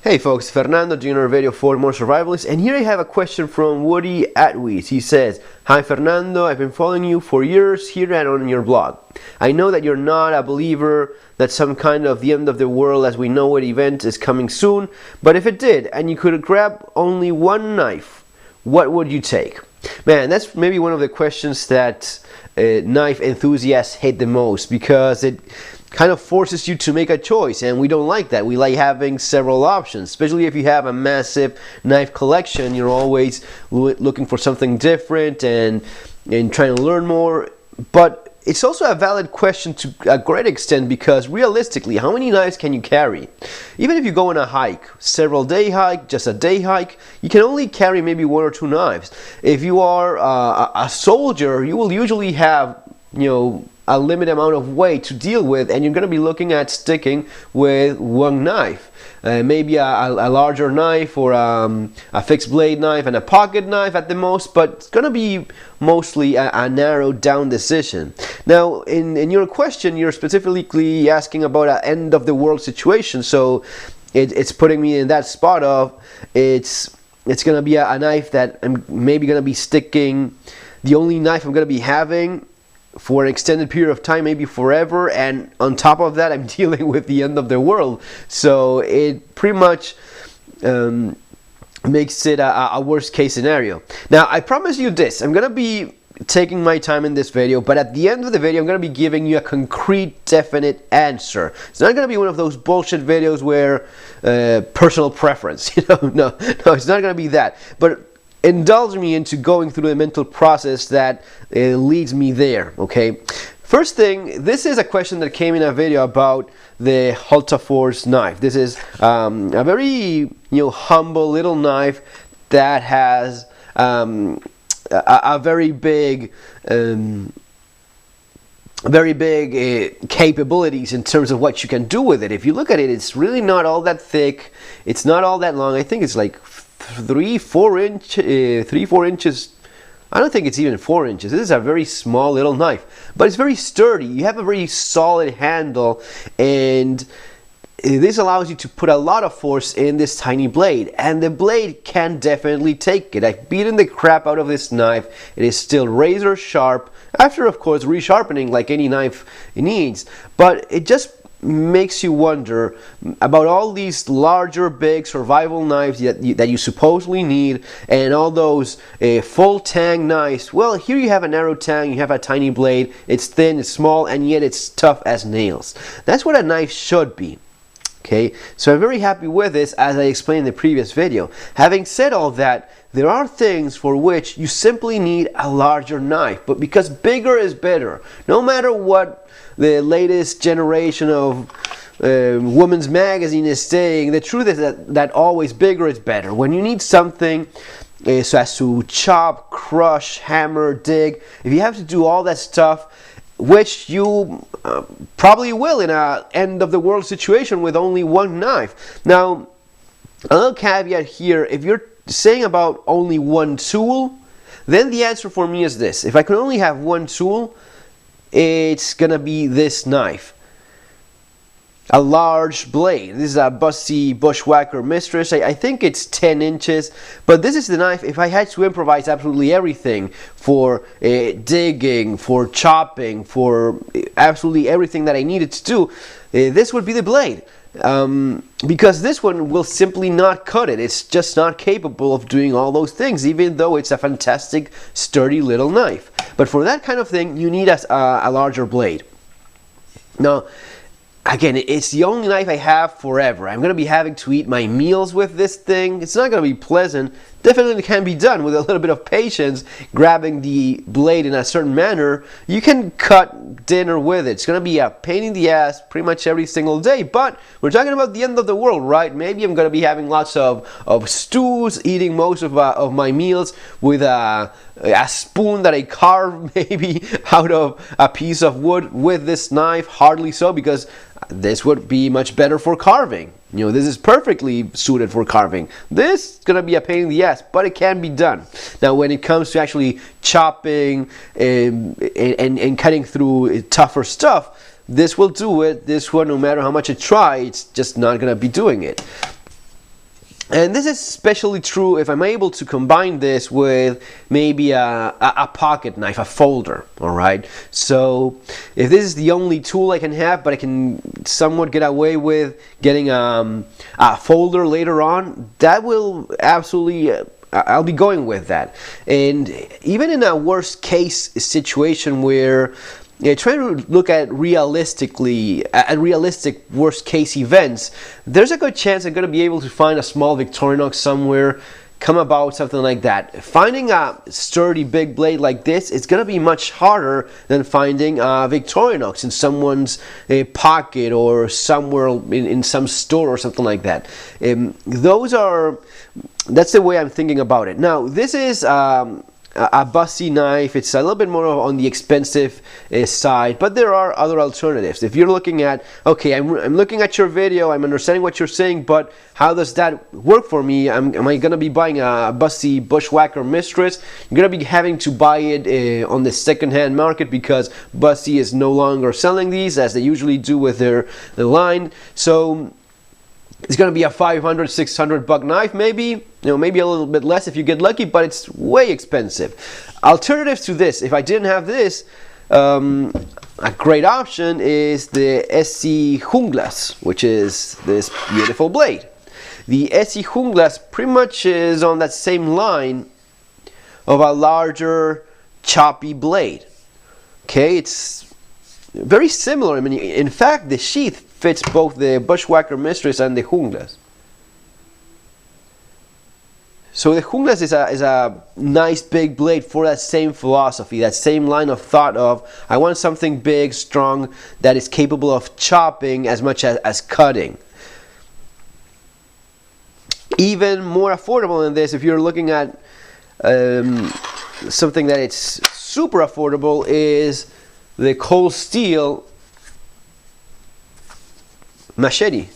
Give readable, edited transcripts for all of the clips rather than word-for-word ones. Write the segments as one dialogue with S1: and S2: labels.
S1: Hey folks, Fernando doing another video for more survivalists, and here I have a question from Woody Atwees. He says, "Hi Fernando, I've been following you for years here and on your blog. I know that you're not a believer that some kind of the end of the world as we know it event is coming soon, but if it did and you could grab only one knife, what would you take?" Man, that's maybe one of the questions that knife enthusiasts hate the most, because it kind of forces you to make a choice, and we don't like that. We like having several options, especially if you have a massive knife collection. You're always looking for something different and trying to learn more. But it's also a valid question to a great extent, because realistically, how many knives can you carry? Even if you go on a hike, several day hike, just a day hike, you can only carry maybe one or two knives. If you are a soldier, you will usually have, a limited amount of weight to deal with, and you're going to be looking at sticking with one knife. Maybe a larger knife, or a fixed blade knife and a pocket knife at the most, but it's going to be mostly a narrowed down decision. Now, in your question, you're specifically asking about an end of the world situation, so it's putting me in that spot of it's going to be a knife that I'm maybe going to be sticking, the only knife I'm going to be having for an extended period of time, maybe forever, and on top of that I'm dealing with the end of the world. So it pretty much makes it a worst case scenario. Now, I promise you this, I'm gonna be taking my time in this video, but at the end of the video I'm going to be giving you a concrete, definite answer. It's not going to be one of those bullshit videos where personal preference, no, it's not going to be that, but indulge me into going through the mental process that leads me there. Okay, first thing, this is a question that came in a video about the Halter knife. This is a very humble little knife that has a very big capabilities in terms of what you can do with it. If you look at it, it's really not all that thick, it's not all that long. I think it's like 3-4 inches. I don't think it's even 4 inches. This is a very small little knife, but it's very sturdy. You have a very solid handle, and this allows you to put a lot of force in this tiny blade, and the blade can definitely take it. I've beaten the crap out of this knife. It is still razor sharp, after of course resharpening like any knife needs, but it just makes you wonder about all these larger, big survival knives that you supposedly need, and all those full tang knives. Well, here you have a narrow tang, you have a tiny blade, it's thin, it's small, and yet it's tough as nails. That's what a knife should be. Okay, so I'm very happy with this, as I explained in the previous video. Having said all that, there are things for which you simply need a larger knife, but because bigger is better. No matter what the latest generation of women's magazine is saying, the truth is that always bigger is better. When you need something so as to chop, crush, hammer, dig, if you have to do all that stuff, which you probably will in an end of the world situation with only one knife. Now, a little caveat here, if you're saying about only one tool, then the answer for me is this: if I could only have one tool, it's gonna be this knife, a large blade. This is a Bussy Bushwhacker Mistress. I think it's 10 inches, but this is the knife. If I had to improvise absolutely everything for digging, for chopping, for absolutely everything that I needed to do, this would be the blade. Because this one will simply not cut it. It's just not capable of doing all those things, even though it's a fantastic, sturdy little knife. But for that kind of thing, you need a larger blade. Now, again, it's the only knife I have forever. I'm going to be having to eat my meals with this thing. It's not going to be pleasant. Definitely can be done with a little bit of patience, grabbing the blade in a certain manner. You can cut dinner with it. It's going to be a pain in the ass pretty much every single day, but we're talking about the end of the world, right? Maybe I'm going to be having lots of stews, eating most of my meals with a spoon that I carve maybe out of a piece of wood with this knife. Hardly so, because this would be much better for carving. This is perfectly suited for carving. This is going to be a pain in the ass, but it can be done. Now, when it comes to actually chopping and cutting through tougher stuff, this will do it. This one, no matter how much I try, it's just not going to be doing it. And this is especially true if I'm able to combine this with maybe a pocket knife, a folder, all right? So if this is the only tool I can have, but I can somewhat get away with getting a folder later on, that will absolutely, I'll be going with that. And even in a worst case situation where trying to look at realistic worst case events, there's a good chance I'm going to be able to find a small Victorinox somewhere, come about something like that. Finding a sturdy big blade like this is going to be much harder than finding a Victorinox in someone's pocket or somewhere in some store or something like that. That's the way I'm thinking about it. Now, this is a Vase knife. It's a little bit more on the expensive side, but there are other alternatives. If you're looking at, okay, I'm looking at your video, I'm understanding what you're saying, but how does that work for me? Am I going to be buying a Vase Bushwhacker Mistress? You're going to be having to buy it on the second-hand market because Vase is no longer selling these as they usually do with their line. So it's going to be a $500, $600 knife, maybe, maybe a little bit less if you get lucky, but it's way expensive. Alternatives to this, if I didn't have this, a great option is the SC Junglas, which is this beautiful blade. The SC Junglas pretty much is on that same line of a larger, choppy blade. Okay, it's very similar. I mean, in fact, the sheath fits both the Bushwhacker Mistress and the Junglas. So the Junglas is a nice big blade for that same philosophy, that same line of thought of, I want something big, strong, that is capable of chopping as much as cutting. Even more affordable than this, if you're looking at something that it's super affordable, is the cold steel machete,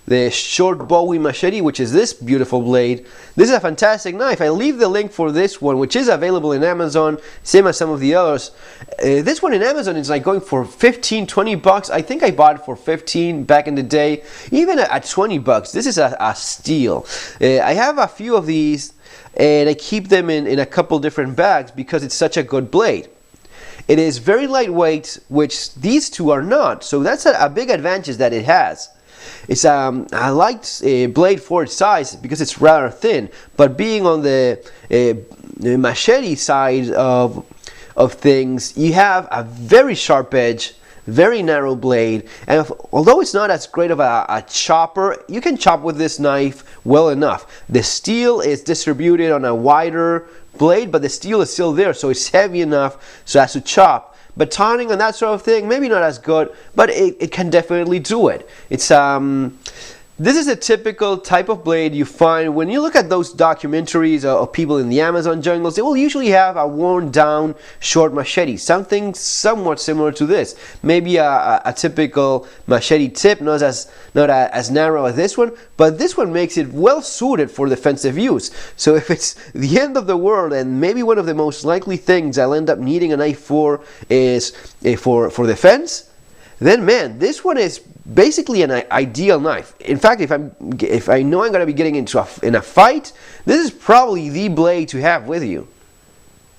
S1: the short Bowie machete, which is this beautiful blade. This is a fantastic knife. I leave the link for this one, which is available in Amazon, same as some of the others. This one in Amazon is like going for 15, 20 bucks. I think I bought it for 15 back in the day, even at 20 bucks. This is a steal. I have a few of these and I keep them in a couple different bags because it's such a good blade. It is very lightweight, which these two are not, so that's a big advantage that it has. It's a light blade for its size because it's rather thin, but being on the machete side of things, you have a very sharp edge, very narrow blade, and although it's not as great of a chopper, you can chop with this knife well enough. The steel is distributed on a wider blade, but the steel is still there, so it's heavy enough so as to chop. Batoning and that sort of thing, maybe not as good, but it can definitely do it. It's this is a typical type of blade you find when you look at those documentaries of people in the Amazon jungles. They will usually have a worn down short machete, something somewhat similar to this. Maybe a typical machete tip, not as narrow as this one, but this one makes it well suited for defensive use. So if it's the end of the world, and maybe one of the most likely things I'll end up needing a knife for is for defense, then man, this one is basically an ideal knife. In fact, if I know I'm going to be getting in a fight, this is probably the blade to have with you.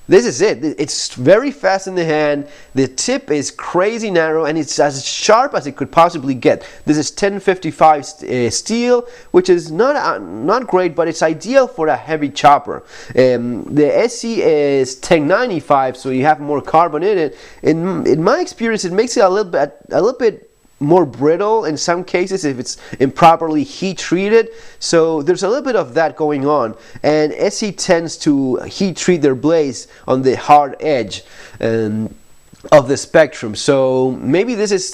S1: This is it. It's very fast in the hand. The tip is crazy narrow, and it's as sharp as it could possibly get. This is 1055 steel, which is not great, but it's ideal for a heavy chopper. The SC is 1095, so you have more carbon in it. In my experience, it makes it a little bit more brittle in some cases if it's improperly heat treated, so there's a little bit of that going on, and SE tends to heat treat their blades on the hard edge of the spectrum, so maybe this is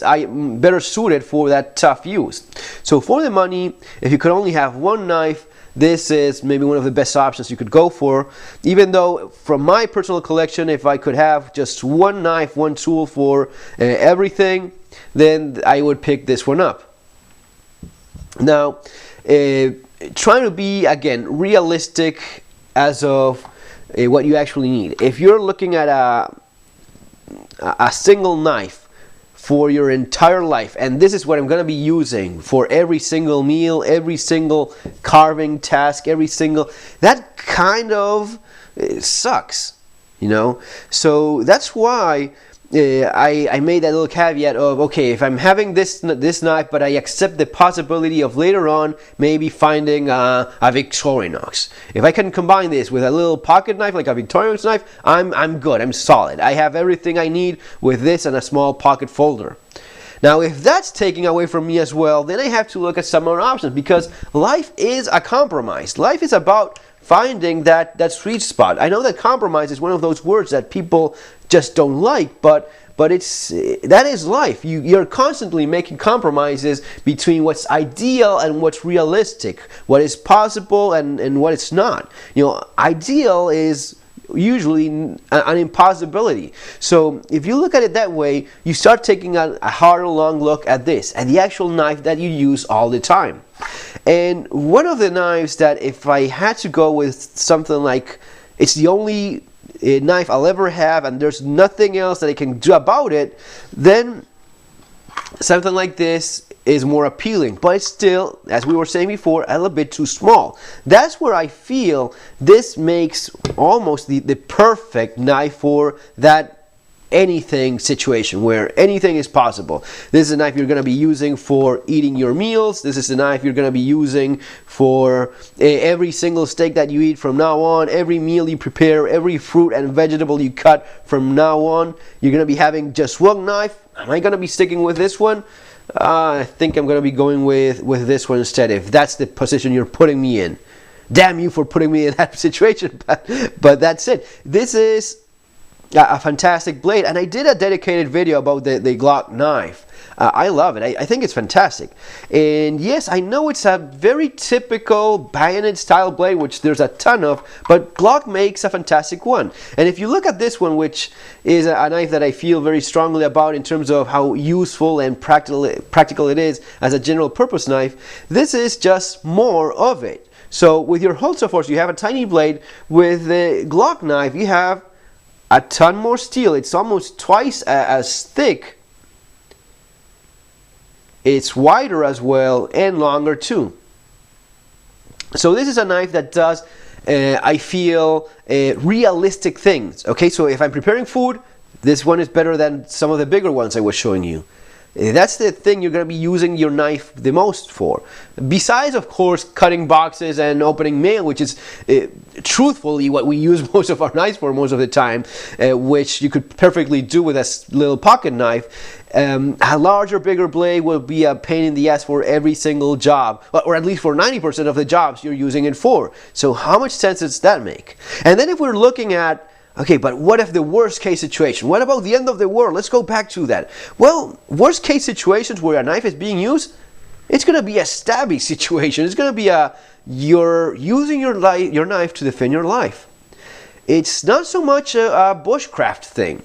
S1: better suited for that tough use. So for the money, if you could only have one knife, this is maybe one of the best options you could go for, even though from my personal collection, if I could have just one knife, one tool for everything, then I would pick this one up. Now, trying to be, again, realistic as of what you actually need. If you're looking at a single knife for your entire life, and this is what I'm going to be using for every single meal, every single carving task, every single, that kind of sucks, you know. So that's why I made that little caveat of, okay, if I'm having this knife, but I accept the possibility of later on maybe finding a Victorinox. If I can combine this with a little pocket knife like a Victorinox knife, I'm good, I'm solid. I have everything I need with this and a small pocket folder. Now, if that's taking away from me as well, then I have to look at some other options, because life is a compromise. Life is about finding that sweet spot. I know that compromise is one of those words that people just don't like, but that is life. You're constantly making compromises between what's ideal and what's realistic, what is possible and what it's not. You know, ideal is usually an impossibility. So if you look at it that way, you start taking a harder, long look at this, at the actual knife that you use all the time. And one of the knives that, if I had to go with something like, it's the only knife I'll ever have and there's nothing else that I can do about it, then something like this is more appealing, but it's still, as we were saying before, a little bit too small. That's where I feel this makes almost the perfect knife for that anything situation where anything is possible. This is a knife you're going to be using for eating your meals. This is a knife you're going to be using for every single steak that you eat from now on, every meal you prepare, every fruit and vegetable you cut from now on. You're going to be having just one knife. Am I going to be sticking with this one? I think I'm going to be going with this one instead, if that's the position you're putting me in. Damn you for putting me in that situation, but that's it. This is a fantastic blade, and I did a dedicated video about the Glock knife. I love it. I think it's fantastic. And yes, I know it's a very typical bayonet style blade, which there's a ton of, but Glock makes a fantastic one. And if you look at this one, which is a knife that I feel very strongly about in terms of how useful and practical it is as a general purpose knife, this is just more of it. So with your Halter Force, you have a tiny blade. With the Glock knife, you have a ton more steel. It's almost twice as thick. It's wider as well and longer too. So this is a knife that does, I feel, realistic things. Okay, so if I'm preparing food, this one is better than some of the bigger ones I was showing you. That's the thing you're going to be using your knife the most for. Besides, of course, cutting boxes and opening mail, which is truthfully what we use most of our knives for most of the time, which you could perfectly do with a little pocket knife. A larger, bigger blade will be a pain in the ass for every single job, or at least for 90% of the jobs you're using it for. So how much sense does that make? And then if we're looking at, okay, but what if the worst case situation? What about the end of the world? Let's go back to that. Well, worst case situations where a knife is being used, it's going to be a stabby situation. It's going to be you're using your knife to defend your life. It's not so much a bushcraft thing.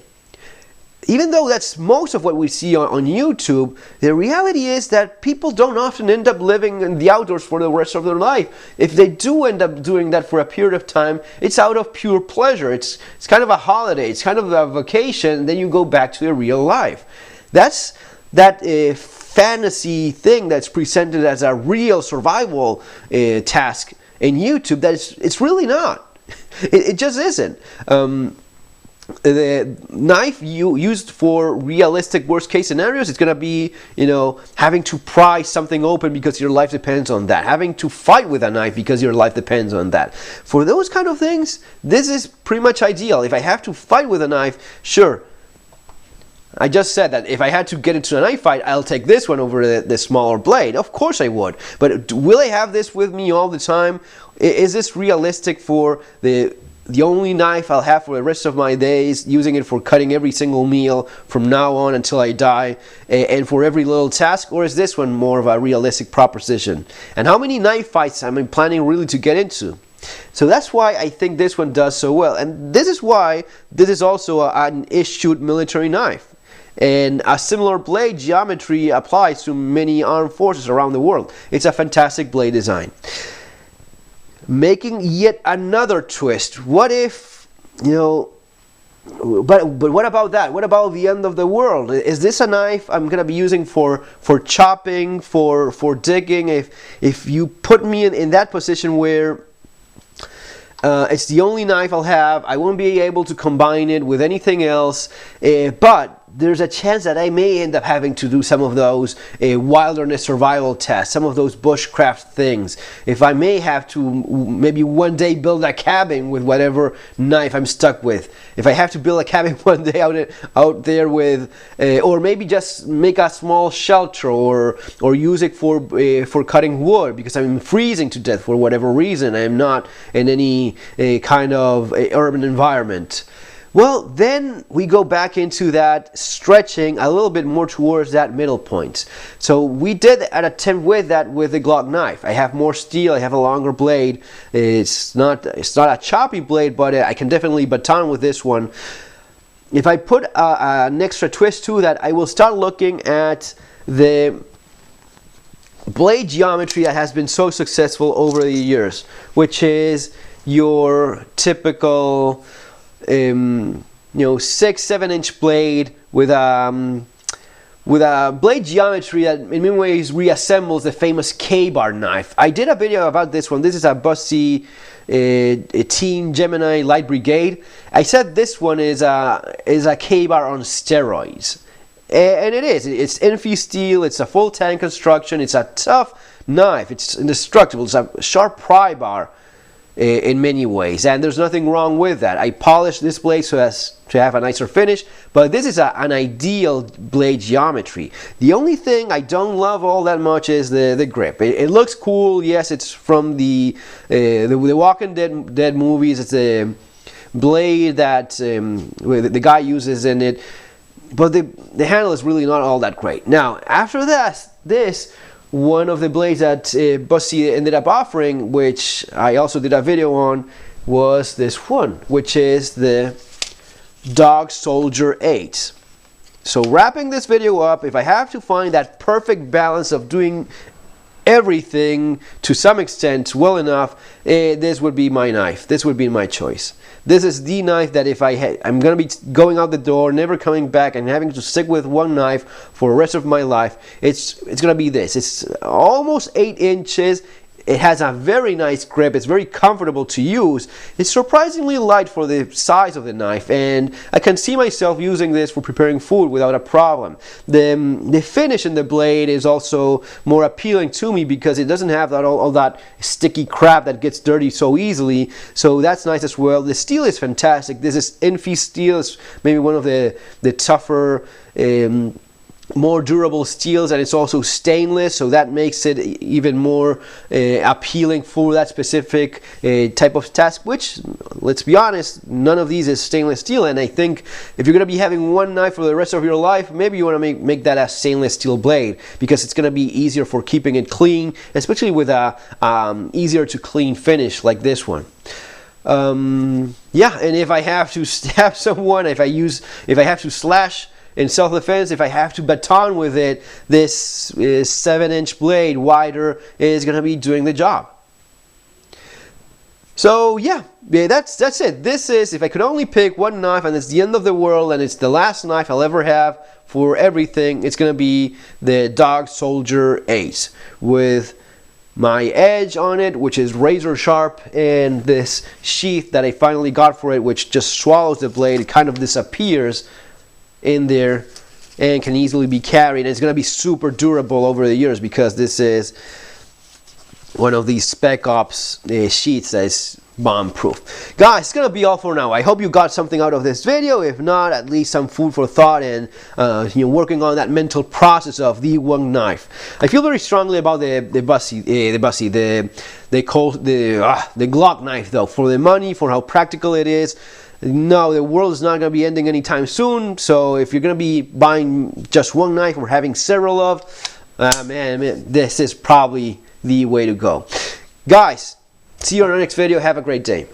S1: Even though that's most of what we see on YouTube, the reality is that people don't often end up living in the outdoors for the rest of their life. If they do end up doing that for a period of time, it's out of pure pleasure. It's kind of a holiday. It's kind of a vacation. Then you go back to your real life. That's that fantasy thing that's presented as a real survival task in YouTube. It's really not. It just isn't. The knife you used for realistic worst case scenarios, it's going to be, having to pry something open because your life depends on that. Having to fight with a knife because your life depends on that. For those kind of things, this is pretty much ideal. If I have to fight with a knife, sure. I just said that if I had to get into a knife fight, I'll take this one over the smaller blade. Of course I would. But will I have this with me all the time? Is this realistic for the only knife I'll have for the rest of my days, using it for cutting every single meal from now on until I die, and for every little task? Or is this one more of a realistic proposition? And how many knife fights am I planning really to get into? So that's why I think this one does so well. And this is why this is also an issued military knife. And a similar blade geometry applies to many armed forces around the world. It's a fantastic blade design. Making yet another twist. What if, But what about that? What about the end of the world? Is this a knife I'm gonna be using for chopping, for digging? If you put me in that position where it's the only knife I'll have, I won't be able to combine it with anything else, but there's a chance that I may end up having to do some of those wilderness survival tests, some of those bushcraft things. If I may have to maybe one day build a cabin with whatever knife I'm stuck with. If I have to build a cabin one day out there with, or maybe just make a small shelter, or use it for cutting wood because I'm freezing to death for whatever reason. I'm not in any kind of urban environment. Well, then we go back into that stretching a little bit more towards that middle point. So we did an attempt with that with the Glock knife. I have more steel, I have a longer blade. It's not a choppy blade, but I can definitely baton with this one. If I put an extra twist to that, I will start looking at the blade geometry that has been so successful over the years, which is your typical 6-7 inch blade with a blade geometry that in many ways reassembles the famous K-bar knife. I did a video about this one. This is a Vase Teen Gemini Light Brigade. I said this one is a K-bar on steroids, and it is. It's Infi steel. It's a full tank construction. It's a tough knife. It's indestructible. It's a sharp pry bar in many ways, and there's nothing wrong with that. I polished this blade so as to have a nicer finish, but this is an ideal blade geometry. The only thing I don't love all that much is the grip. It looks cool. Yes, it's from the Walking Dead movies. It's a blade that the guy uses in it, but the handle is really not all that great. Now, after this one of the blades that Vase ended up offering, which I also did a video on, was this one, which is the Dog Soldier 8. So wrapping this video up, if I have to find that perfect balance of doing everything to some extent well enough, this would be my knife. This would be my choice. This is the knife that if I'm going to be going out the door, never coming back, and having to stick with one knife for the rest of my life, it's going to be this. It's almost 8 inches. It has a very nice grip. It's very comfortable to use. It's surprisingly light for the size of the knife, and I can see myself using this for preparing food without a problem. The finish in the blade is also more appealing to me because it doesn't have all that sticky crap that gets dirty so easily, so that's nice as well. The steel is fantastic. This is Infi steel. It's maybe one of the tougher, more durable steels, and it's also stainless, so that makes it even more appealing for that specific type of task, which, let's be honest, none of these is stainless steel. And I think if you're going to be having one knife for the rest of your life, maybe you want to make that a stainless steel blade, because it's going to be easier for keeping it clean, especially with a easier to clean finish like this one. Yeah, and if I have to stab someone, if I have to slash in self-defense, if I have to baton with it, this 7-inch blade wider is going to be doing the job. So yeah, that's it. This is, if I could only pick one knife and it's the end of the world and it's the last knife I'll ever have for everything, it's going to be the Dog Soldier 8 with my edge on it, which is razor sharp, and this sheath that I finally got for it, which just swallows the blade. It kind of disappears in there and can easily be carried. And it's going to be super durable over the years because this is one of these Spec Ops sheets that is bomb proof. Guys, it's going to be all for now. I hope you got something out of this video. If not, at least some food for thought and working on that mental process of the one knife. I feel very strongly about the Glock knife though, for the money, for how practical it is. No, the world is not going to be ending anytime soon, so if you're going to be buying just one knife or having several of, man, this is probably the way to go. Guys, see you on our next video. Have a great day.